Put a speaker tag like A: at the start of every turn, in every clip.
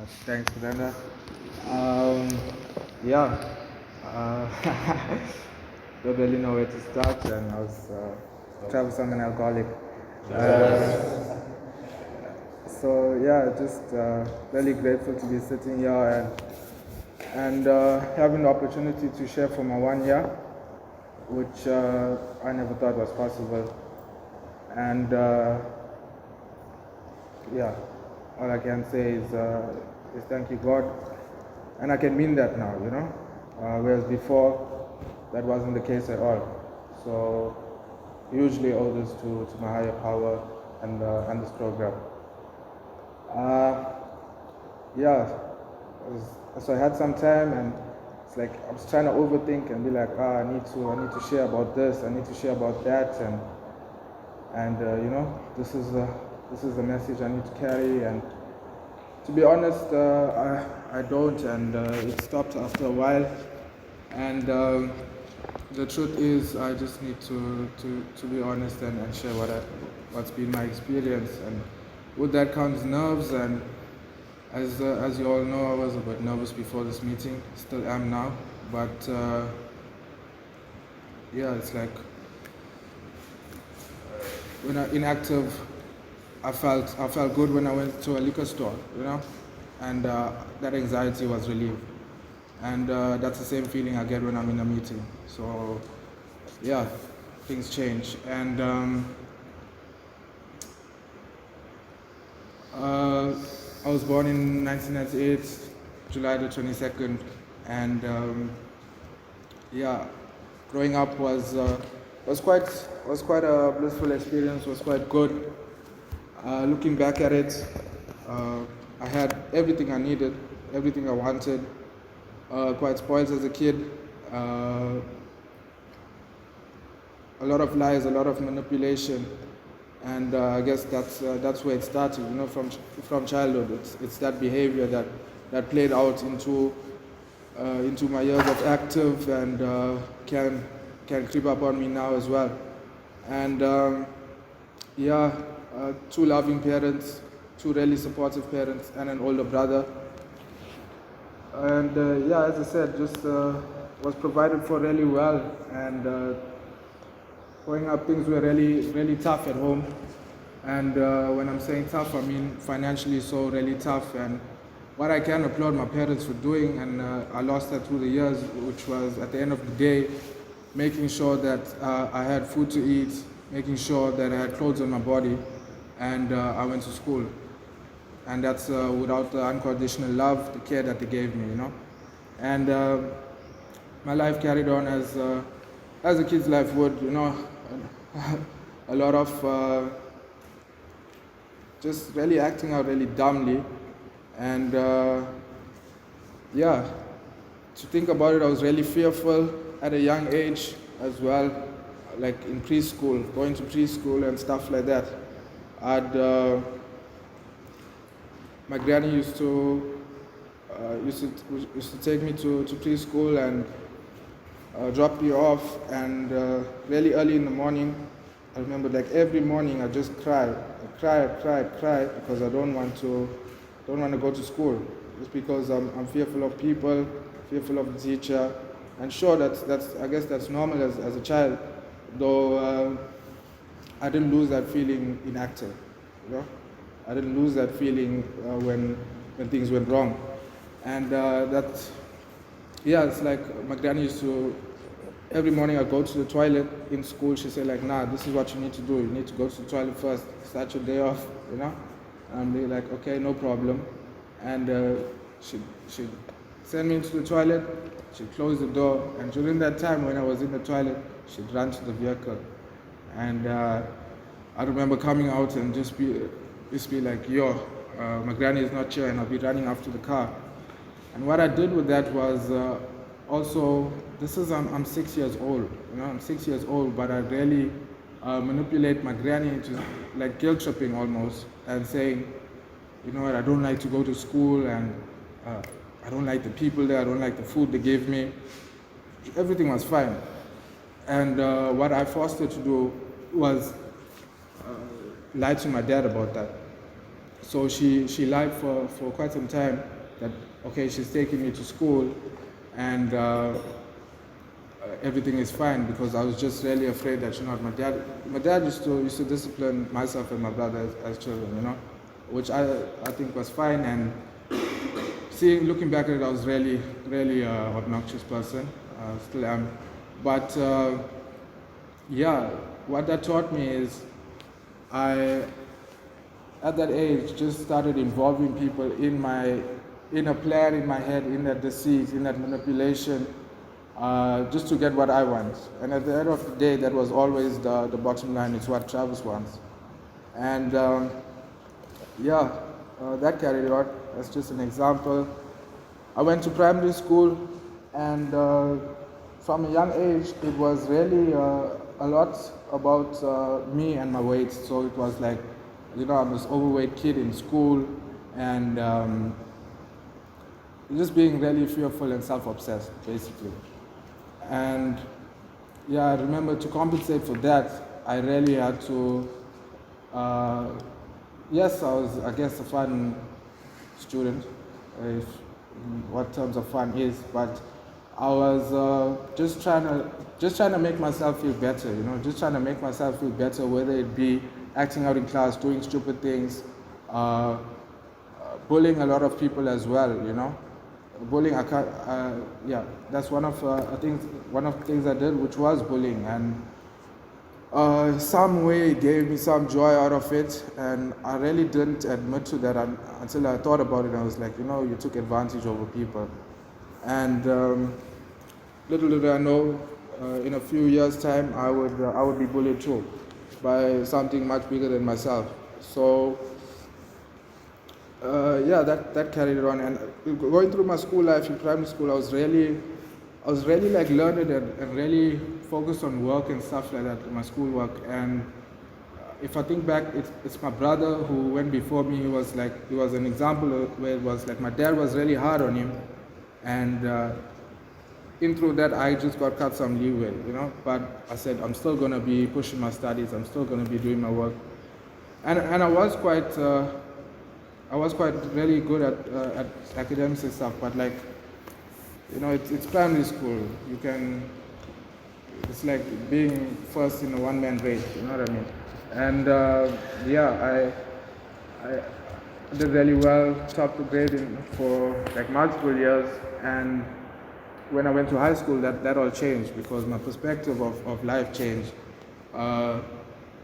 A: Thanks, Brenda. Um, yeah, uh, don't really know where to start, and I was troublesome and alcoholic. So yeah, just really grateful to be sitting here and having the opportunity to share for my 1 year, which I never thought was possible. And yeah, all I can say is thank you, God. And I can mean that now, whereas before, that wasn't the case at all. So, hugely owe this to my higher power and this program. Yeah, so I had some time, and it's like I was trying to overthink and be like, I need to share about this, I need to share about that, and this is the message I need to carry. And to be honest, I don't, and it stopped after a while. And the truth is, I just need to be honest and share what's been my experience. And with that comes nerves. And as you all know, I was a bit nervous before this meeting. Still am now, but yeah, it's like when I'm inactive, I felt good when I went to a liquor store, and that anxiety was relieved. And that's the same feeling I get when I'm in a meeting. So yeah, things change. And I was born in 1998, July the 22nd, and yeah, growing up was quite a blissful experience. Was quite good. Looking back at it, I had everything I needed, everything I wanted. Quite spoiled as a kid. A lot of lies, a lot of manipulation, and I guess that's where it started. From childhood, it's that behavior that played out into my years of active, and can creep up on me now as well. And yeah, two loving parents, two really supportive parents, and an older brother. And yeah, as I said, just was provided for really well. And growing up, things were really tough at home. And when I'm saying tough, I mean financially so really tough. And what I can applaud my parents for doing, and I lost that through the years, which was at the end of the day, making sure that I had food to eat, making sure that I had clothes on my body, and I went to school. And that's without the unconditional love, the care that they gave me, And my life carried on as a kid's life would, a lot of just really acting out really dumbly. And yeah, to think about it, I was really fearful at a young age as well, like in preschool, going to preschool and stuff like that. My granny used to take me to preschool and drop me off, and really early in the morning, I remember like every morning I just cry because I don't want to go to school, just because I'm fearful of people, fearful of the teacher, and sure I guess that's normal as a child, though I didn't lose that feeling in acting, I didn't lose that feeling when things went wrong. And it's like my granny used to, every morning I go to the toilet in school, she said like, nah, this is what you need to do. You need to go to the toilet first, start your day off, And I'd be like, okay, no problem. And she'd send me into the toilet, she'd close the door, and during that time when I was in the toilet, she'd run to the vehicle. And I remember coming out and just be like, yo, my granny is not here, and I'll be running after the car. And what I did with that was also, I'm 6 years old, I'm 6 years old, but I really manipulate my granny into like guilt tripping almost, and saying, you know what, I don't like to go to school, and I don't like the people there, I don't like the food they gave me. Everything was fine. And what I forced her to do was lie to my dad about that. So she lied for quite some time, that, okay, she's taking me to school, and everything is fine, because I was just really afraid that, my dad used to discipline myself and my brother as children, which I think was fine. And looking back at it, I was really, really obnoxious person, still am. But yeah, what that taught me is I, at that age, just started involving people in a plan in my head, in that deceit, in that manipulation, just to get what I want. And at the end of the day, that was always the bottom line. It's what Travis wants. And that carried on. That's just an example. I went to primary school, and from a young age, it was really a lot about me and my weight. So it was like, I'm this overweight kid in school, and just being really fearful and self-obsessed, basically. And I remember, to compensate for that, I really had to, yes, I was, I guess, a fun student, if what terms of fun is, but I was just trying to make myself feel better, just trying to make myself feel better, whether it be acting out in class, doing stupid things, bullying a lot of people as well, Bullying, that's one of the things I did, which was bullying, and some way it gave me some joy out of it, and I really didn't admit to that until I thought about it. I was like, you took advantage over people, and little did I know, in a few years' time, I would be bullied too, by something much bigger than myself. So. That carried on, and going through my school life in primary school, I was really like learned and really focused on work and stuff like that, my schoolwork. And if I think back, it's my brother who went before me. He was an example where it was like my dad was really hard on him, and in through that I just got cut some leeway, But I said, I'm still gonna be pushing my studies. I'm still gonna be doing my work, and I was quite really good at academics and stuff, but it's primary school. It's like being first in a one-man race, you know what I mean? And I did really well, topped the grade for like multiple years. And when I went to high school, that all changed, because my perspective of life changed.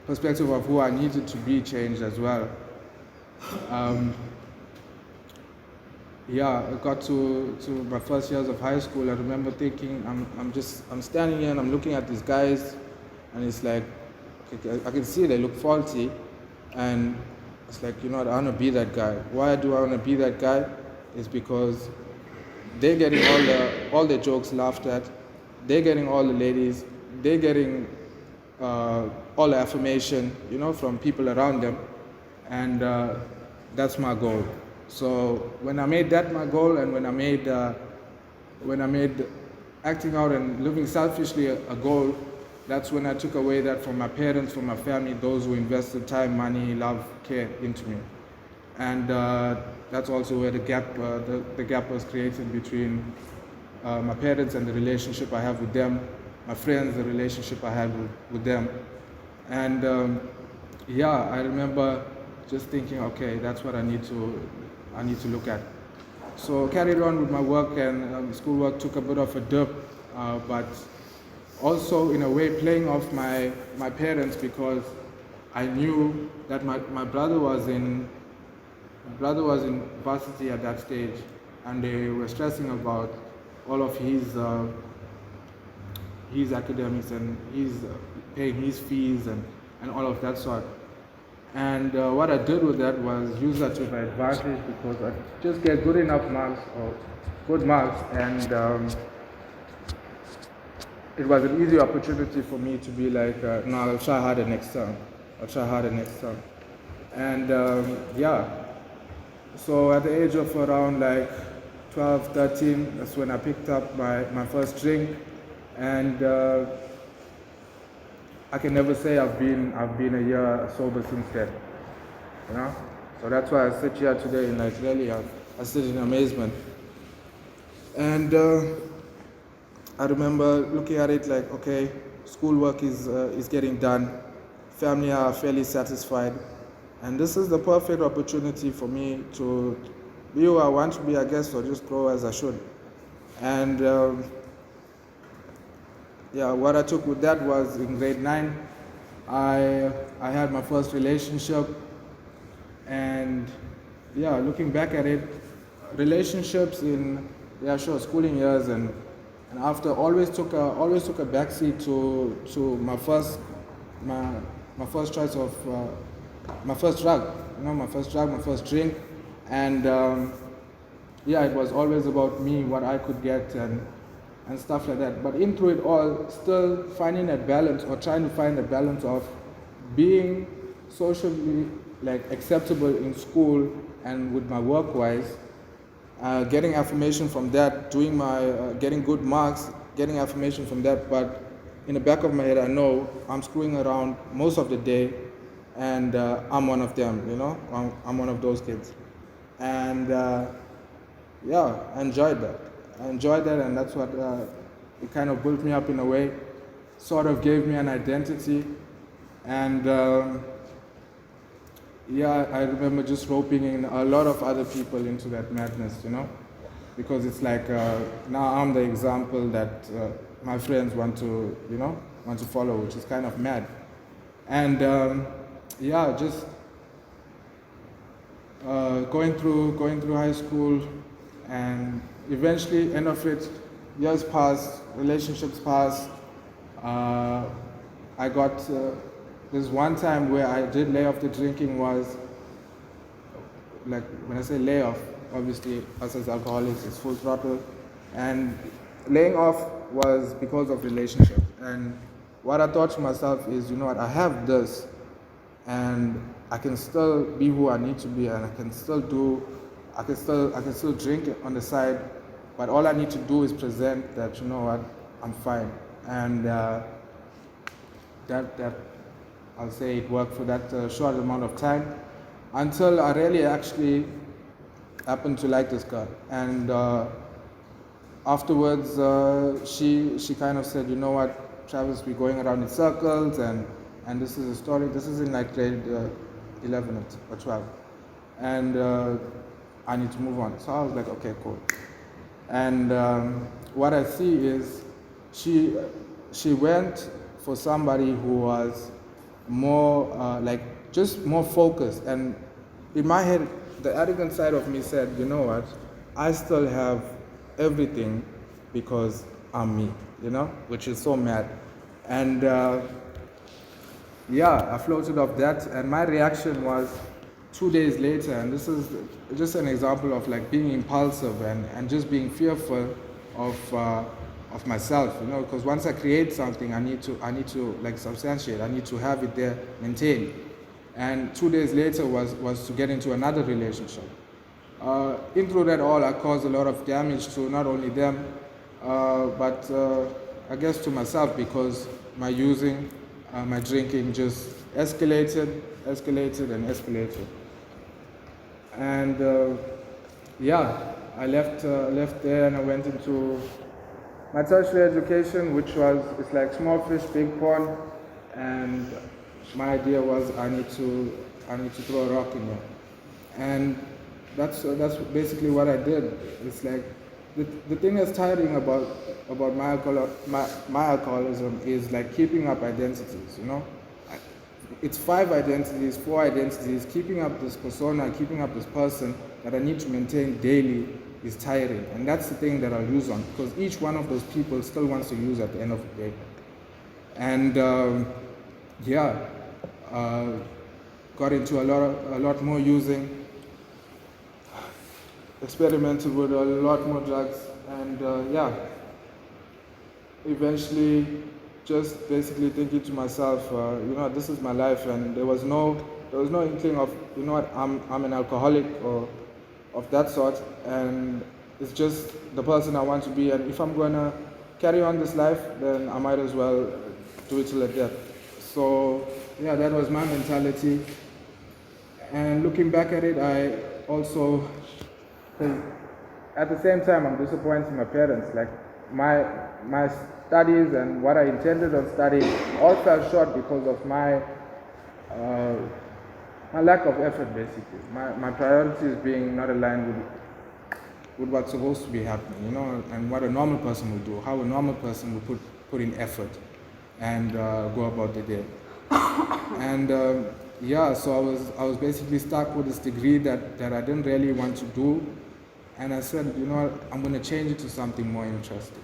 A: Perspective of who I needed to be changed as well. I got to my first years of high school. I remember thinking, I'm standing here and I'm looking at these guys, and it's like, I can see they look faulty, and it's like, I want to be that guy. Why do I want to be that guy? It's because they're getting all the jokes laughed at, they're getting all the ladies, they're getting all the affirmation, from people around them, and that's my goal. So when I made that my goal, and when I made acting out and living selfishly a goal, that's when I took away that from my parents, from my family, those who invested time, money, love, care into me. And that's also where the gap was created between my parents and the relationship I have with them, my friends, the relationship I had with them. And I remember just thinking, okay, that's what I need to look at. So carried on with my work, and schoolwork took a bit of a dip, but also in a way playing off my parents, because I knew that my brother was in varsity at that stage, and they were stressing about all of his academics, and he's paying his fees and all of that sort. And what I did with that was use that to my advantage, because I just get good enough marks, or good marks, and it was an easy opportunity for me to be like, no, I'll try harder next time. And so at the age of around like 12, 13, that's when I picked up my first drink, and I can never say I've been a year sober since then, So that's why I sit here today, and like really I stood in amazement. And I remember looking at it like, okay, schoolwork is getting done, family are fairly satisfied, and this is the perfect opportunity for me to be who I want to be, I guess, or just grow as I should. And what I took with that was in grade 9, I had my first relationship, and looking back at it, relationships in schooling years and after always took a backseat to my first choice of my first drug, my first drink, and it was always about me, what I could get and stuff like that. But in through it all, still finding that balance, or trying to find a balance of being socially acceptable in school and with my work wise, getting affirmation from that, doing my getting good marks, getting affirmation from that. But in the back of my head, I know I'm screwing around most of the day, and I'm one of them. I'm one of those kids, and I enjoyed that. And that's what it kind of built me up in a way, sort of gave me an identity, and I remember just roping in a lot of other people into that madness, because it's like now I'm the example that my friends want to follow, which is kind of mad. And just going through high school, and eventually end of it, years passed, relationships passed. I got this one time where I did lay off the drinking. Was like, when I say lay off, obviously us as alcoholics it's full throttle, and laying off was because of relationship. And what I thought to myself is, what, I have this, and I can still be who I need to be, and I can still drink on the side, but all I need to do is present that, what, I'm fine. And that I'll say it worked for that short amount of time, until I really actually happened to like this girl. And afterwards, she kind of said, what, Travis, we're going around in circles, and this is a story. This is in grade 11 or 12, and I need to move on. So I was like, okay, cool. And what I see is she went for somebody who was more just more focused. And in my head, the arrogant side of me said, what, I still have everything because I'm me, which is so mad. And I floated off that, and my reaction was 2 days later, and this is just an example of being impulsive and just being fearful of myself, because once I create something, I need to substantiate, I need to have it there maintained. And 2 days later was to get into another relationship. In through that all, I caused a lot of damage to not only them, but I guess to myself, because my using, my drinking just escalated. And I left there, and I went into my tertiary education, which it's like small fish, big pond. And my idea was I need to throw a rock in there, and that's basically what I did. It's like the thing that's tiring about my alcoholism is keeping up identities. It's 5 identities, 4 identities. Keeping up this persona, keeping up this person that I need to maintain daily is tiring, and that's the thing that I'll use on, because each one of those people still wants to use at the end of the day. And got into a lot more using, experimented with a lot more drugs, and eventually just basically thinking to myself, this is my life, and there was no inkling of, I'm an alcoholic or of that sort, and it's just the person I want to be, and if I'm gonna carry on this life, then I might as well do it till the death. So that was my mentality. And looking back at it, I also 'Cause at the same time, I'm disappointing my parents. Like my studies and what I intended on studying all fell short because of uh, my lack of effort, basically. My priorities being not aligned with what's supposed to be happening, and what a normal person would do, how a normal person would put in effort and go about the day. And so I was basically stuck with this degree that I didn't really want to do, and I said, I'm going to change it to something more interesting.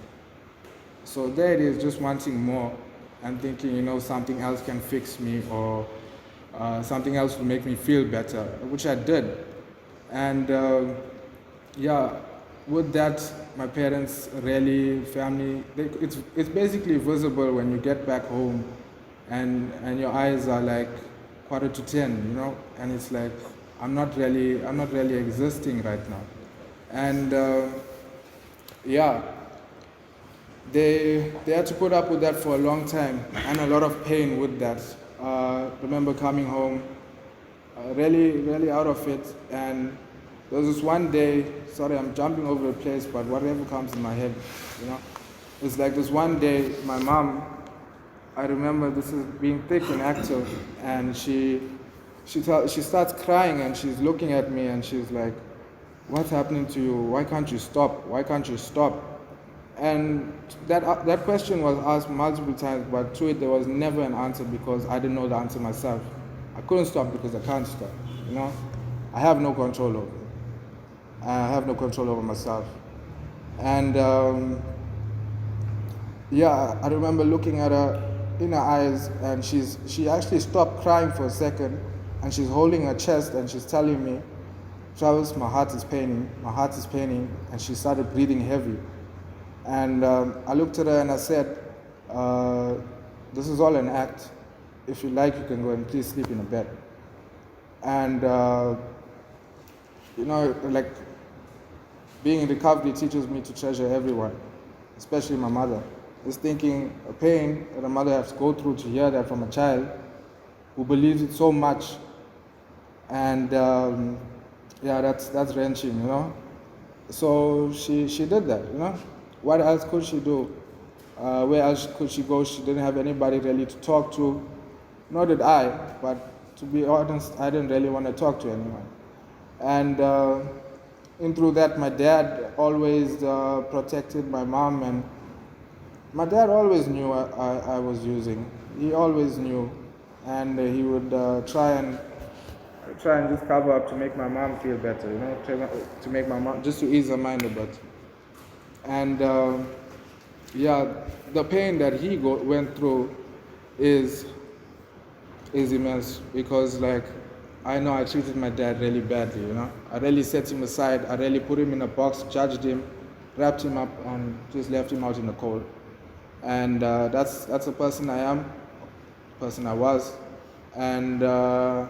A: So there it is, just wanting more and thinking, something else can fix me, or something else will make me feel better, which I did. And with that, my parents, really, family, it's basically visible when you get back home and your eyes are like 9:45, and it's like, I'm not really existing right now. And they had to put up with that for a long time, and a lot of pain with that. Remember coming home, really out of it, and there was this one day, sorry, I'm jumping over the place, but whatever comes in my head, it's like this one day, my mom, I remember this is being thick and active, and she starts crying, and she's looking at me, and she's like, what's happening to you? Why can't you stop? Why can't you stop? And that question was asked multiple times, but to it there was never an answer because I didn't know the answer myself. I couldn't stop because I can't stop. I have no control over it. I have no control over myself. And I remember looking at her in her eyes, and she actually stopped crying for a second, and she's holding her chest, and she's telling me, Travis, my heart is paining, and she started breathing heavy. And I looked at her and I said, this is all an act. If you like, you can go and please sleep in a bed. And, like, being in recovery teaches me to treasure everyone, especially my mother. Just thinking a pain that a mother has to go through to hear that from a child who believes it so much. And that's wrenching, So she did that, What else could she do? Where else could she go? She didn't have anybody really to talk to. Nor did I, but to be honest, I didn't really want to talk to anyone. And in through that, my dad always protected my mom, and my dad always knew I was using. He always knew, and he would try and just cover up to make my mom feel better, to make my mom, just to ease her mind a bit. And the pain that he went through is immense, because like I know I treated my dad really badly, I really set him aside, I really put him in a box, judged him, wrapped him up, and just left him out in the cold. And that's the person I am, person I was, and I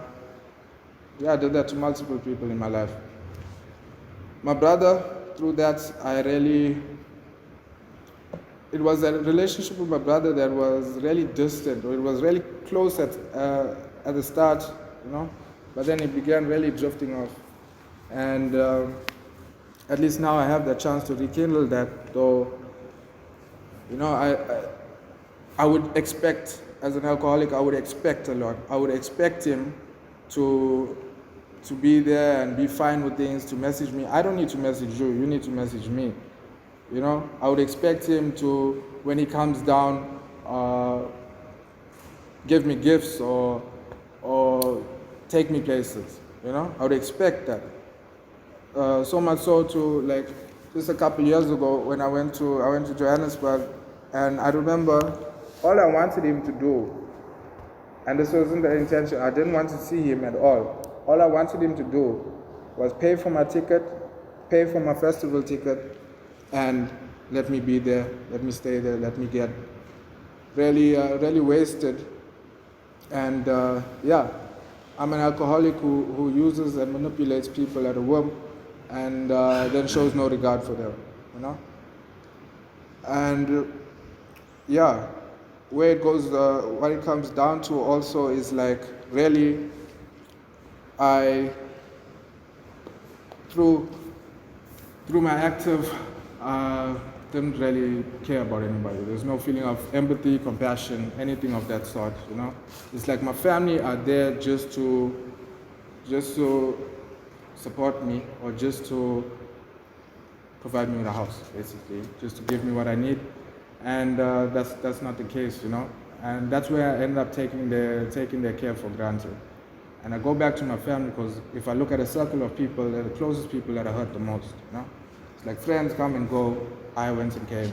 A: did that to multiple people in my life. My brother, through that, it was a relationship with my brother that was really distant, or it was really close at the start, but then it began really drifting off. And at least now I have the chance to rekindle that, though, I would expect, as an alcoholic, I would expect a lot. I would expect him to be there and be fine with things, to message me. I don't need to message you, you need to message me. I would expect him to, when he comes down, give me gifts or take me places. I would expect that. So much so to, like, just a couple years ago when I went to Johannesburg, and I remember all I wanted him to do, and this wasn't the intention, I didn't want to see him at all. All I wanted him to do was pay for my ticket, pay for my festival ticket, and let me be there, let me stay there, let me get really wasted. And I'm an alcoholic who uses and manipulates people at a whim, and then shows no regard for them, And where it goes, what it comes down to also is like, really, through through my active, didn't really care about anybody. There's no feeling of empathy, compassion, anything of that sort, you know. It's like my family are there just to support me, or just to provide me with a house, basically, just to give me what I need. And that's not the case, you know. And that's where I end up taking their care for granted. And I go back to my family, because if I look at a circle of people, they're the closest people that I hurt the most, you know. It's like friends come and go, I went and came,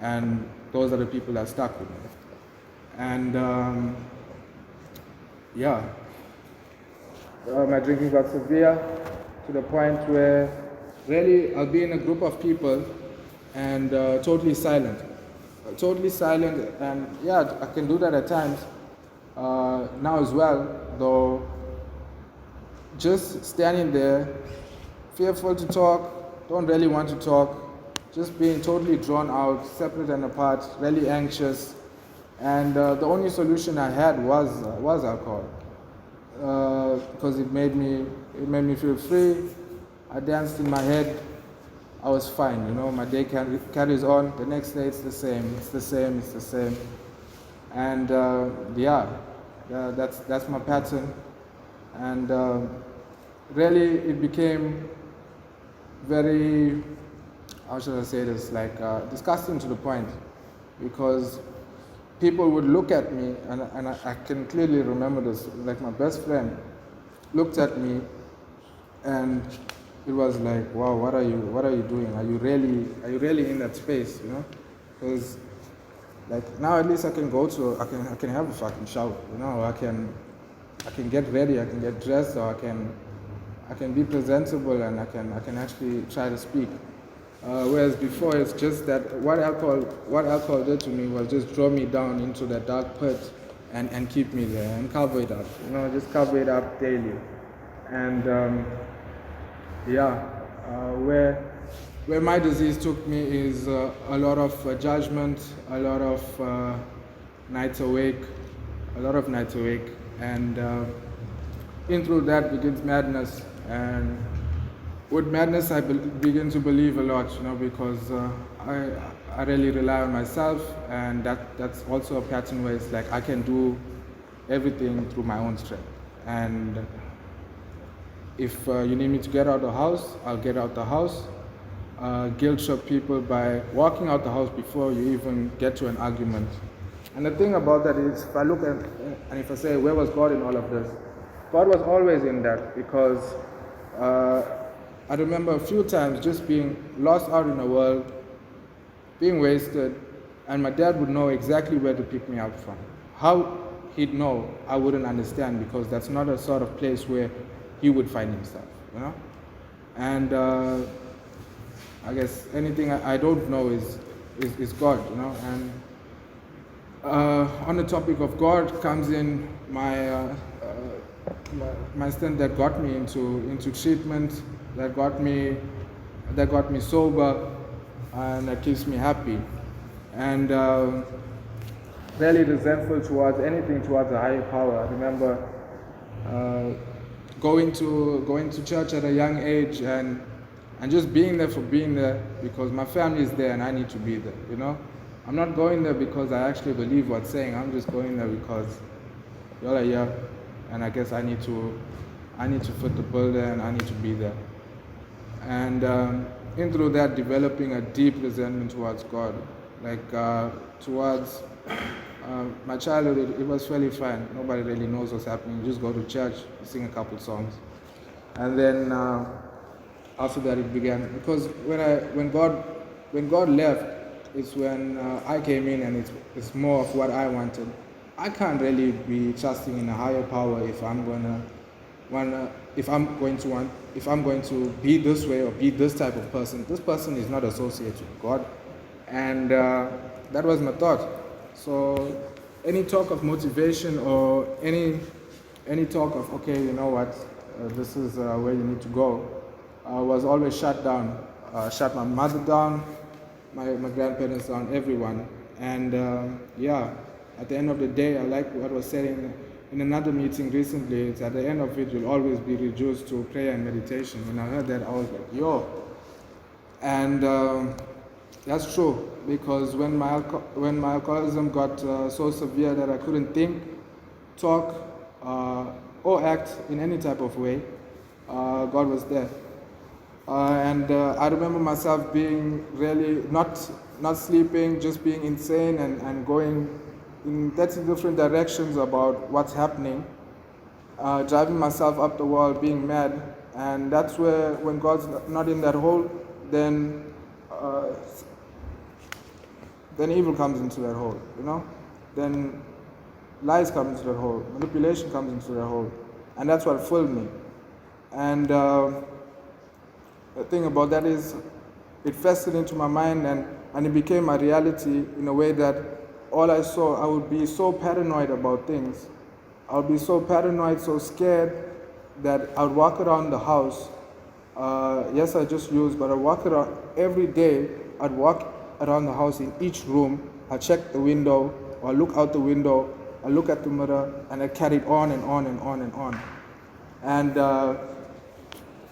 A: and those are the people that stuck with me. And my drinking got severe to the point where really I'll be in a group of people and totally silent. And yeah, I can do that at times now as well, though. Just standing there, fearful to talk, don't really want to talk, just being totally drawn out, separate and apart, really anxious. And the only solution I had was alcohol, because it made me feel free. I danced in my head. I was fine, you know. My day carries on. The next day it's the same. And that's my pattern. And really, it became very, how should I say this, like disgusting to the point, because people would look at me, and I can clearly remember this, like my best friend looked at me, and it was like, wow, what are you doing? Are you really in that space, you know? Because like now at least I can have a fucking shower, you know. I can get ready, I can get dressed, or I can be presentable, and I can actually try to speak. Whereas before, it's just that what alcohol did to me was just draw me down into that dark pit and keep me there and cover it up, you know, just cover it up daily. And where my disease took me is a lot of judgment, a lot of nights awake, and in through that begins madness. And with madness, I begin to believe a lot, you know, because I really rely on myself, and that's also a pattern where it's like I can do everything through my own strength. And if you need me to get out of the house, I'll get out the house. Guilt trip people by walking out the house before you even get to an argument. And the thing about that is, if I look at, and if I say, where was God in all of this? God was always in that, because I remember a few times just being lost out in the world, being wasted, and my dad would know exactly where to pick me up from. How he'd know, I wouldn't understand, because that's not a sort of place where he would find himself, you know? And I guess anything I don't know is God, you know? And on the topic of God comes in my stint that got me into treatment, that got me sober, and that keeps me happy. And really resentful towards anything towards a higher power. I remember going to church at a young age, and just being there for being there, because my family is there and I need to be there, you know? I'm not going there because I actually believe what's saying. I'm just going there because y'all are here, and I guess I need to fit the bill there, and I need to be there. And in through that, developing a deep resentment towards God, like towards my childhood. It was fairly fine. Nobody really knows what's happening. You just go to church, you sing a couple songs, and then after that it began. Because when God left, it's when I came in, and it's more of what I wanted. I can't really be trusting in a higher power if I'm going to be this way or be this type of person. This person is not associated with God, and that was my thought. So any talk of motivation, or any talk of, okay, you know what, this is where you need to go, was always shut down. Shut my mother down, my grandparents down, everyone. And at the end of the day, I like what was said in another meeting recently. It's at the end of it, you'll always be reduced to prayer and meditation. When I heard that, I was like, yo, And that's true, because when my alcoholism got so severe that I couldn't think, talk, or act in any type of way, God was there. And I remember myself being really not sleeping, just being insane and going in 30 different directions about what's happening, driving myself up the wall, being mad. And that's where, when God's not in that hole, then evil comes into that hole, Then lies come into that hole, manipulation comes into that hole. And that's what filled me. And the thing about that is, it festered into my mind, and it became my reality in a way that all I saw, I would be so paranoid about things. I would be so paranoid, so scared, that I would walk around the house. Yes, I just used, but I'd walk around every day. I'd walk around the house in each room. I'd check the window, or I'd look out the window, I'd look at the mirror, and I carried on and on and on and on. And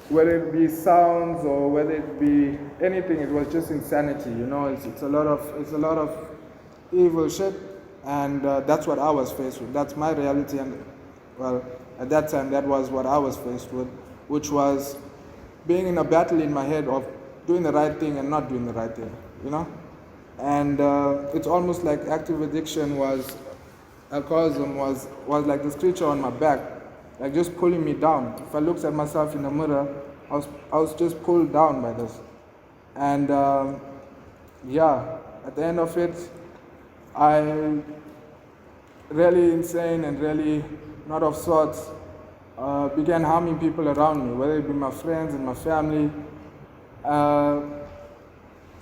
A: whether it be sounds or whether it be anything, it was just insanity. It's a lot of evil shit, and that's what I was faced with. That's my reality, and well, at that time, that was what I was faced with, which was being in a battle in my head of doing the right thing and not doing the right thing, And it's almost like active addiction alcoholism was like this creature on my back, like just pulling me down. If I looked at myself in the mirror, I was just pulled down by this. And at the end of it, I really insane and really not of sorts, began harming people around me, whether it be my friends and my family.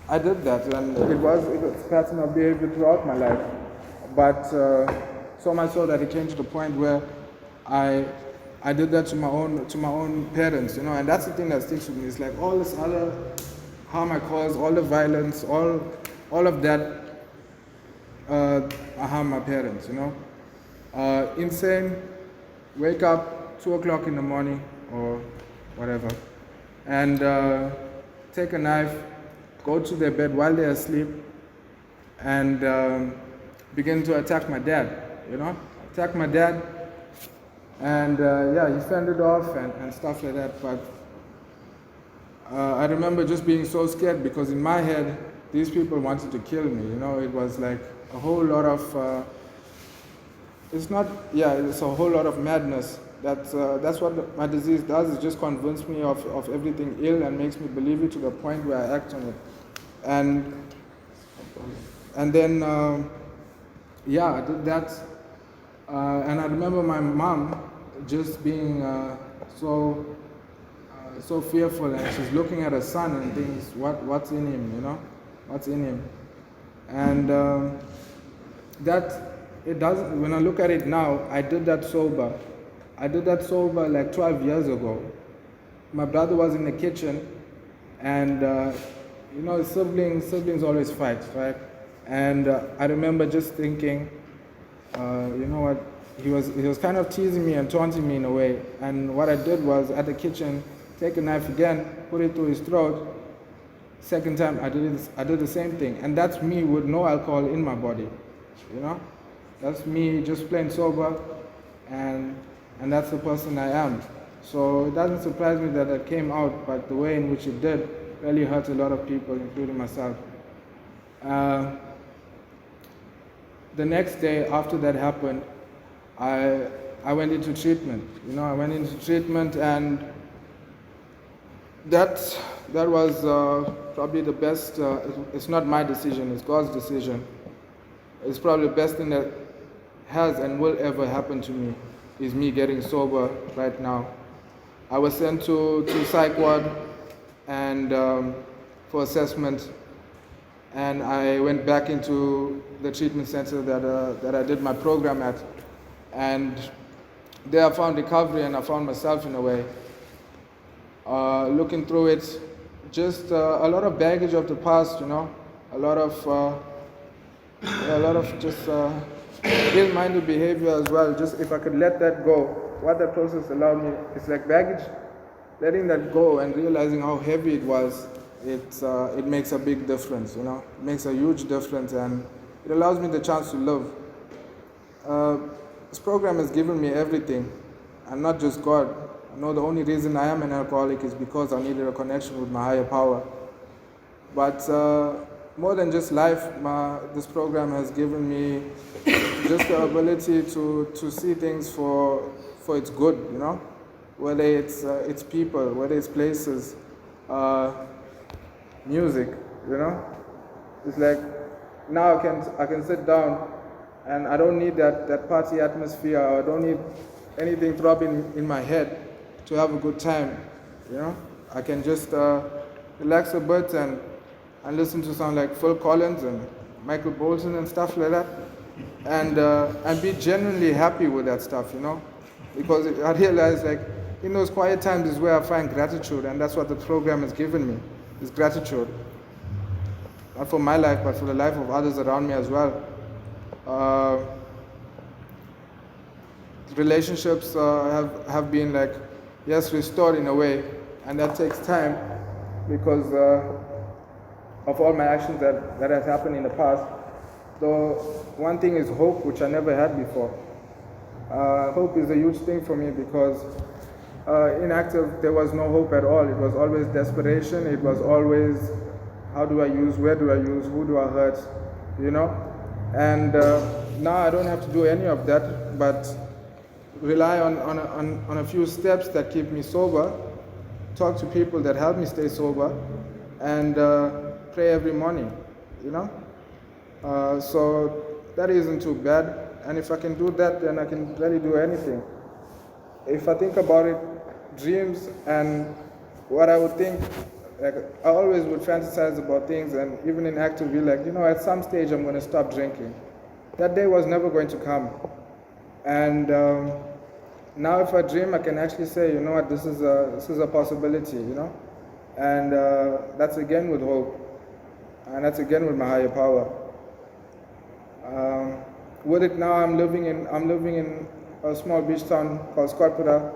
A: I did that, and it was a pattern of behavior throughout my life. But so much so that it came to the point where I did that to my own parents, and that's the thing that sticks with me. It's like all this other harm I caused, all the violence, all of that, I harm my parents, Insane, wake up 2 o'clock in the morning or whatever, and take a knife, go to their bed while they're asleep, and begin to attack my dad, Attack my dad, and he fended off and stuff like that. But I remember just being so scared, because in my head, these people wanted to kill me, It was like a whole lot of, it's a whole lot of madness. That's what my disease does. It just convinces me of everything ill and makes me believe it to the point where I act on it. And then, I did that. And I remember my mom just being so fearful, and she's looking at her son and thinks, what's in him, What's in him? And it doesn't, when I look at it now, I did that sober. I did that sober like 12 years ago. My brother was in the kitchen, and siblings always fight, right? And I remember just thinking, you know what, he was kind of teasing me and taunting me in a way. And what I did was, at the kitchen, take a knife again, put it through his throat. Second time, I did the same thing. And that's me with no alcohol in my body, That's me just plain sober, and that's the person I am. So it doesn't surprise me that it came out, but the way in which it did really hurt a lot of people, including myself. The next day after that happened, I went into treatment. I went into treatment, and that was probably the best. It's not my decision; it's God's decision. It's probably the best thing that has and will ever happen to me, is me getting sober right now. I was sent to psych ward and for assessment, and I went back into the treatment center that I did my program at, and there I found recovery, and I found myself in a way. Looking through it, just a lot of baggage of the past, a lot of just ill-minded behavior as well. Just if I could let that go, what that process allowed me, it's like baggage, letting that go and realizing how heavy it was, it makes a big difference, It makes a huge difference, and it allows me the chance to live. This program has given me everything, and not just God. I know the only reason I am an alcoholic is because I needed a connection with my higher power. But more than just life, this program has given me just the ability to see things for its good, Whether it's people, whether it's places, music, It's like now I can sit down and I don't need that party atmosphere, or I don't need anything throbbing in my head to have a good time, I can just relax a bit and listen to sound like Phil Collins and Michael Bolton and stuff like that, and be genuinely happy with that stuff, because I realized in those quiet times is where I find gratitude, and that's what the program has given me, is gratitude. Not for my life, but for the life of others around me as well. Relationships have been restored in a way, and that takes time because of all my actions that has happened in the past. So one thing is hope, which I never had before. Hope is a huge thing for me because in active there was no hope at all. It was always desperation. It was always, how do I use, where do I use, who do I hurt, And now I don't have to do any of that, but rely on a few steps that keep me sober, talk to people that help me stay sober, and pray every morning, So that isn't too bad, and if I can do that, then I can really do anything. If I think about it, dreams and what I would think, I always would fantasize about things, and even in active be at some stage I'm going to stop drinking. That day was never going to come. And now if I dream, I can actually say, this is a possibility, And that's again with hope. And that's again with my higher power. With it now, I'm living in a small beach town called Scorpio,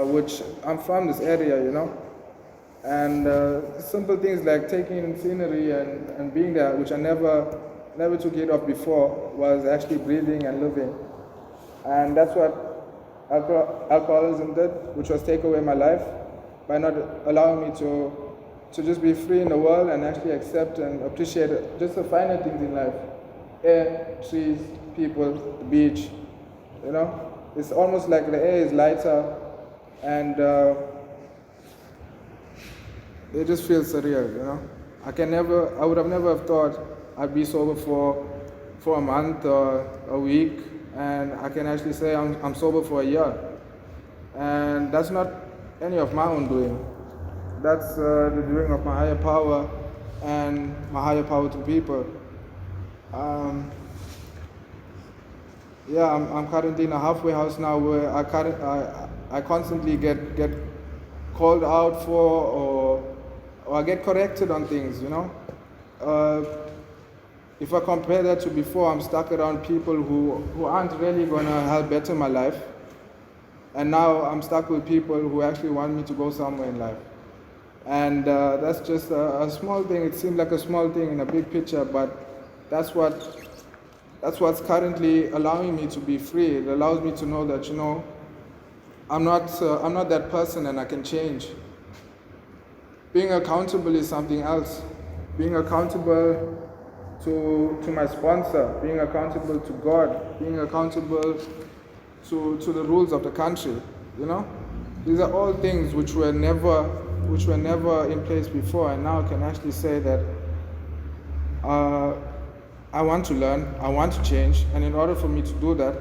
A: which I'm from this area, And simple things like taking in scenery and being there, which I never took it off before, was actually breathing and living. And that's what alcoholism did, which was take away my life by not allowing me to just be free in the world and actually accept and appreciate just the finer things in life. Air, trees, people, the beach, It's almost like the air is lighter, and it just feels surreal, I would have never have thought I'd be sober for a month or a week, and I can actually say I'm sober for a year. And that's not any of my own doing. That's the doing of my higher power and my higher power to people. I'm currently in a halfway house now where I constantly get called out for, or I get corrected on things, If I compare that to before, I'm stuck around people who aren't really going to help better my life. And now I'm stuck with people who actually want me to go somewhere in life. And that's just a small thing. It seems like a small thing in a big picture, but that's what's currently allowing me to be free. It allows me to know that, I'm not that person and I can change. Being accountable is something else. Being accountable to my sponsor, being accountable to God, being accountable to the rules of the country, These are all things which were never in place before, and now I can actually say that I want to learn, I want to change, and in order for me to do that,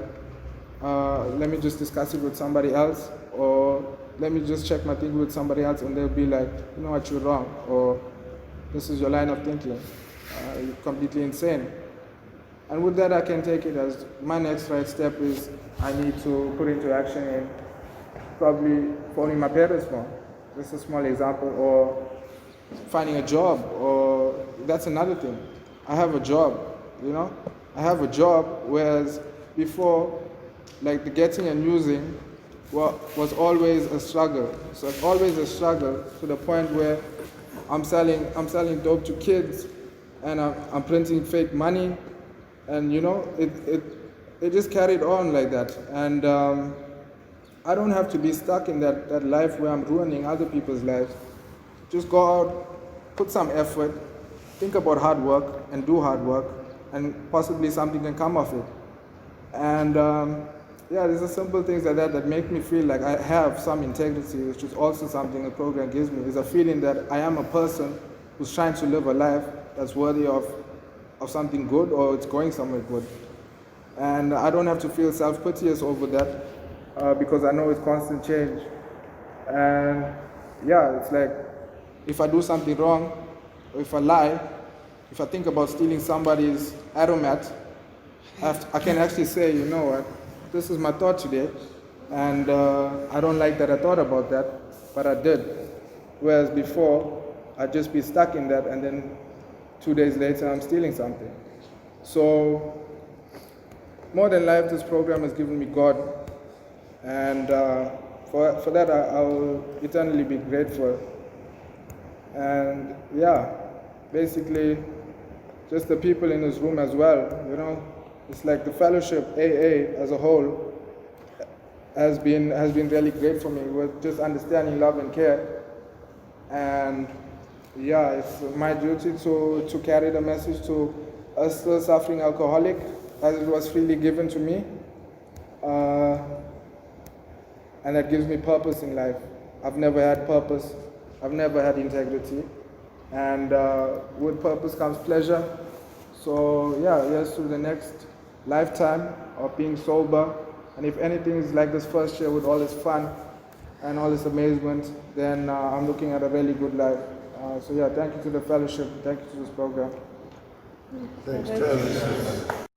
A: let me just discuss it with somebody else, or let me just check my thinking with somebody else, and they'll be like, you know what, you're wrong, or this is your line of thinking, you're completely insane. And with that, I can take it as my next right step is I need to put into action in probably following my parents more. Just a small example, or finding a job, or that's another thing. I have a job, I have a job, whereas before, like the getting and using was always a struggle. So it's always a struggle to the point where I'm selling dope to kids, and I'm printing fake money, and it just carried on like that. And I don't have to be stuck in that life where I'm ruining other people's lives. Just go out, put some effort, think about hard work, and do hard work, and possibly something can come of it. And there's a simple things like that make me feel like I have some integrity, which is also something the program gives me, is a feeling that I am a person who's trying to live a life that's worthy of something good, or it's going somewhere good. And I don't have to feel self-piteous over that, because I know it's constant change. And it's like, if I do something wrong, or if I lie, if I think about stealing somebody's aromat, I can actually say, you know what, this is my thought today, and I don't like that I thought about that, but I did. Whereas before, I'd just be stuck in that, and then 2 days later, I'm stealing something. So, more than life, this program has given me God, and for that, I will eternally be grateful. And basically, just the people in this room as well, it's like the fellowship, AA as a whole, has been really great for me with just understanding love and care. And it's my duty to carry the message to a still suffering alcoholic, as it was freely given to me. And that gives me purpose in life. I've never had purpose. I've never had integrity. And with purpose comes pleasure. So here's to the next lifetime of being sober. And if anything is like this first year with all this fun and all this amazement, then I'm looking at a really good life. Thank you to the fellowship. Thank you to this program.
B: Thanks, Travis.